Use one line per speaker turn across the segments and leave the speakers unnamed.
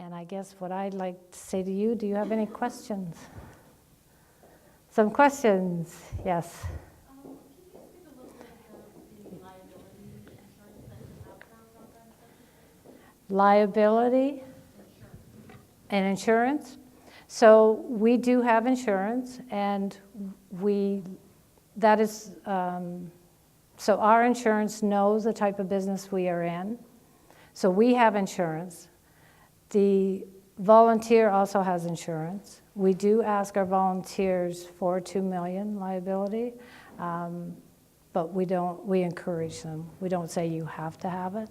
And I guess what I'd like to say to you, do you have any questions? Some questions? Yes.
Can you speak a little bit about the liability insurance that you have for broadband?
Liability and insurance. So we do have insurance, and so our insurance knows the type of business we are in. So we have insurance. The volunteer also has insurance. We do ask our volunteers for $2 million liability, but we encourage them. We don't say you have to have it.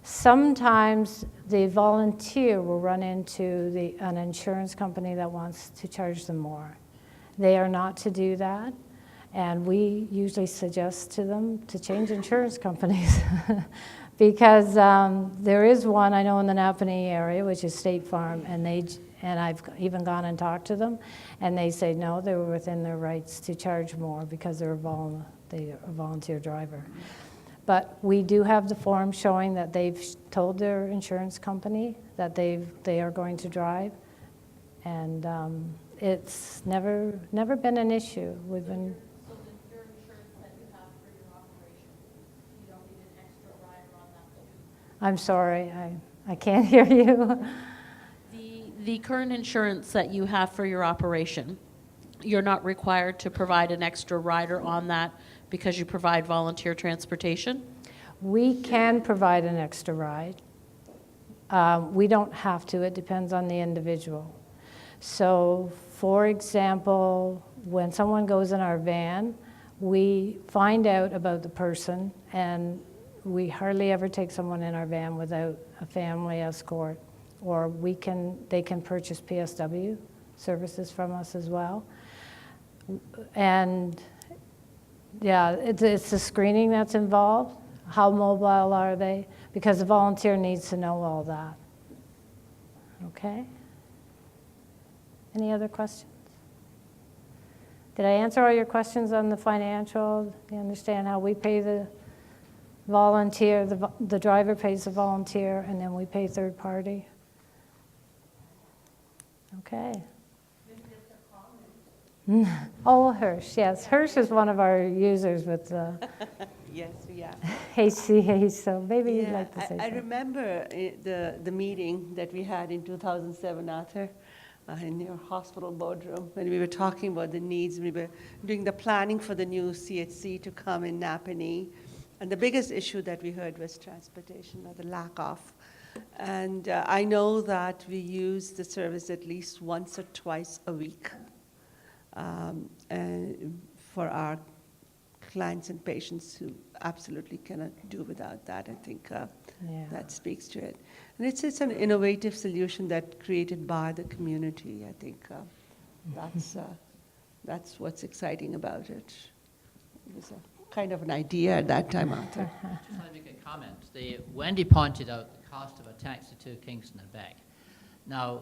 Sometimes the volunteer will run into an insurance company that wants to charge them more. They are not to do that, and we usually suggest to them to change insurance companies because there is one I know in the Napanee area, which is State Farm, and I've even gone and talked to them, and they say no, they were within their rights to charge more because they're a volunteer driver. But we do have the form showing that they've told their insurance company that they are going to drive, and it's never been an issue. We've been.
So your insurance that you have for your operation, you don't need an extra rider on that too?
I'm sorry, I can't hear you.
The current insurance that you have for your operation, you're not required to provide an extra rider on that because you provide volunteer transportation?
We can provide an extra ride. We don't have to. It depends on the individual. So, for example, when someone goes in our van, we find out about the person, and we hardly ever take someone in our van without a family escort, or they can purchase PSW services from us as well. And yeah, it's the screening that's involved. How mobile are they? Because the volunteer needs to know all that. Okay? Any other questions? Did I answer all your questions on the financial? Do you understand how we pay the volunteer, the driver pays the volunteer, and then we pay third party? Okay. Oh, Hirsch, yes. Hirsch is one of our users with the
Yes, yeah.
HCA, so maybe you'd like to say
I
something.
remember the meeting that we had in 2007, Arthur, in your hospital boardroom, when we were talking about the needs. We were doing the planning for the new CHC to come in Napanee. And the biggest issue that we heard was transportation, or the lack of. And I know that we use the service at least once or twice a week. For our clients and patients who absolutely cannot do without that. I think that speaks to it. And it's an innovative solution that created by the community. I think that's what's exciting about it. It was a kind of an idea at that time, Arthur.
Just want to make a comment. Wendy pointed out the cost of a taxi to Kingston and back. Now,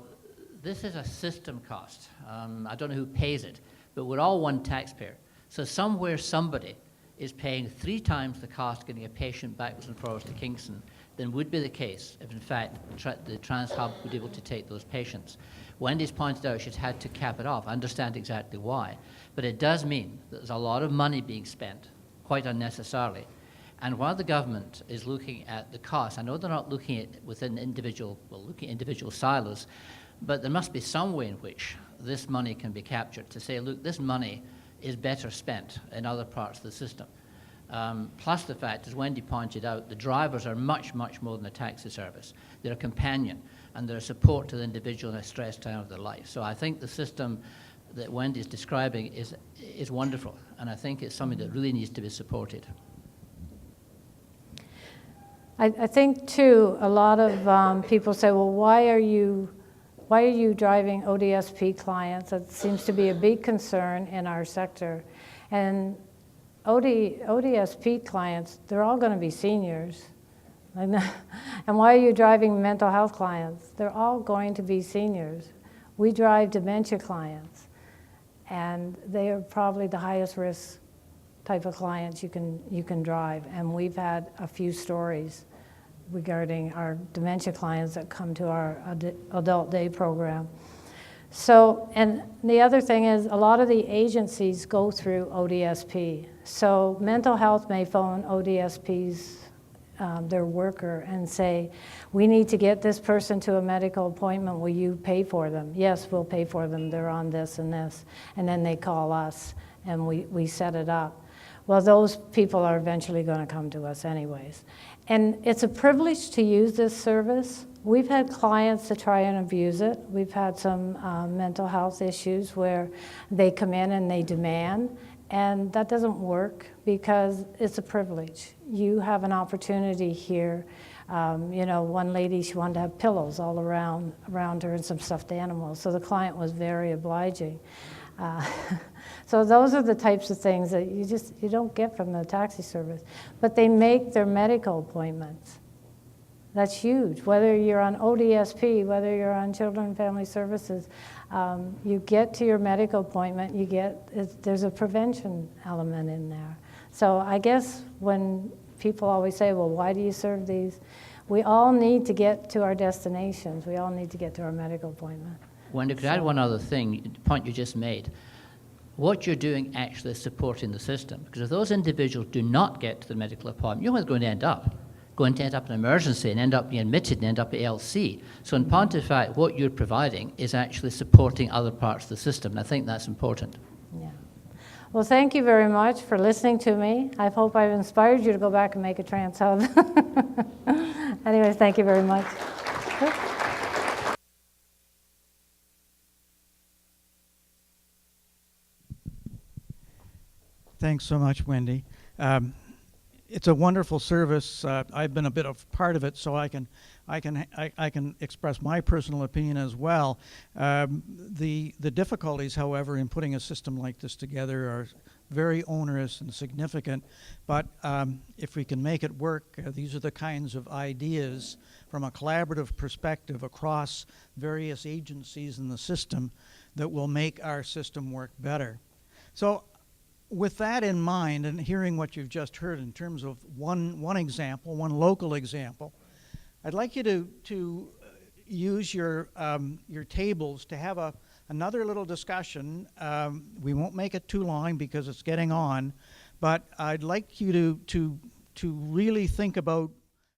this is a system cost. I don't know who pays it, but we're all one taxpayer. So somewhere somebody is paying 3 times the cost getting a patient backwards and forwards to Kingston than would be the case if, in fact, the Trans Hub would be able to take those patients. Wendy's pointed out she's had to cap it off. I understand exactly why. But it does mean that there's a lot of money being spent, quite unnecessarily. And while the government is looking at the cost, I know they're not looking at looking at individual silos, but there must be some way in which this money can be captured to say, look, this money is better spent in other parts of the system. Plus the fact, as Wendy pointed out, the drivers are much, much more than a taxi service. They're a companion, and they're a support to the individual in a stressed time of their life. So I think the system that Wendy is describing is wonderful, and I think it's something that really needs to be supported.
I think, too, a lot of people say, well, why are you driving ODSP clients? That seems to be a big concern in our sector. And ODSP clients, they're all going to be seniors. And why are you driving mental health clients? They're all going to be seniors. We drive dementia clients, and they are probably the highest risk type of clients you can drive. And we've had a few stories regarding our dementia clients that come to our adult day program. So, and the other thing is a lot of the agencies go through ODSP. So mental health may phone ODSP's, their worker, and say, we need to get this person to a medical appointment, will you pay for them? Yes, we'll pay for them, they're on this and this. And then they call us and we set it up. Well, those people are eventually going to come to us anyways. And it's a privilege to use this service. We've had clients to try and abuse it. We've had some mental health issues where they come in and they demand, and that doesn't work because it's a privilege. You have an opportunity here. You know, one lady, she wanted to have pillows all around her and some stuffed animals, so the client was very obliging. So those are the types of things that you don't get from the taxi service. But they make their medical appointments. That's huge. Whether you're on ODSP, whether you're on Children and Family Services, you get to your medical appointment, there's a prevention element in there. So I guess when people always say, well, why do you serve these? We all need to get to our destinations. We all need to get to our medical appointment.
Wendy, could I add one other thing, the point you just made? What you're doing actually is supporting the system. Because if those individuals do not get to the medical appointment, you know where they're going to end up. Going to end up in emergency and end up being admitted and end up at LC. So in point of fact, what you're providing is actually supporting other parts of the system. And I think that's important.
Yeah. Well, thank you very much for listening to me. I hope I've inspired you to go back and make a trans hub. Anyways, thank you very much.
Thanks so much, Wendy. It's a wonderful service. I've been a bit of part of it, so I can express my personal opinion as well. The difficulties, however, in putting a system like this together are very onerous and significant. But if we can make it work, these are the kinds of ideas from a collaborative perspective across various agencies in the system that will make our system work better. So, with that in mind, and hearing what you've just heard in terms of one example, one local example, I'd like you to use your tables to have another little discussion. We won't make it too long because it's getting on, but I'd like you to really think about